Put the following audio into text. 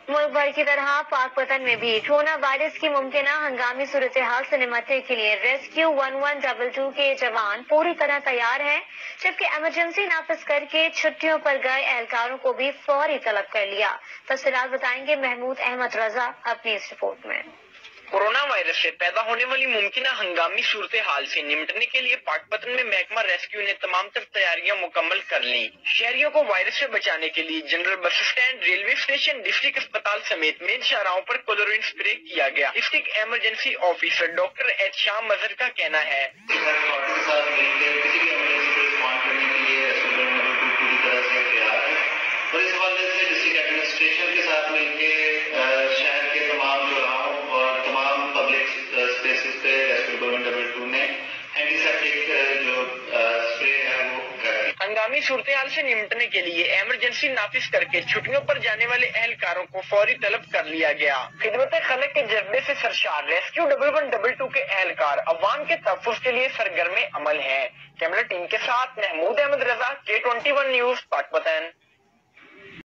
मुल्क भर की तरह पाकपतन में भी कोरोना वायरस की मुमकिन हंगामी सूरत हाल से निपटने के लिए रेस्क्यू 1122 के जवान पूरी तरह तैयार हैं, जबकि इमरजेंसी नाफिज करके छुट्टियों पर गए एहलकारों को भी फौरी तलब कर लिया। तफसीलात बताएंगे महमूद अहमद रजा अपनी इस रिपोर्ट में। कोरोना वायरस से पैदा होने वाली मुमकिन हंगामी सूरत हाल से निपटने के लिए पाकपतन में महकमा रेस्क्यू ने तमाम तर तैयारियां मुकम्मल कर ली। शहरियों को वायरस से बचाने के लिए general bus stand, railway station, district अस्पताल समेत मेन शाहराहों पर क्लोरीन स्प्रे किया गया। District emergency officer doctor H शाम मजहर का कहना है, और इस हवाले से डिस्ट्रिक्ट एडमिनिस्ट्रेशन के साथ मिलकर शहर के तमाम चौराहों और तमाम पब्लिक स्पेसेस पे रेस्क्यू 1122 ने एंटीसेप्टिक जो स्प्रे है वो कर दी। हंगामी सूरत हाल से निपटने के लिए इमरजेंसी नाफिज करके छुट्टियों पर जाने वाले एहलकारों को फौरी तलब कर लिया गया। खिदमत खलक के जज्बे से सरशार रेस्क्यू 1122 के एहलकार अवाम के तहफ्फुज़ के लिए सरगर्म अमल हैं। कैमरा टीम के साथ महमूद अहमद रजा, K21 न्यूज, पाकपतन।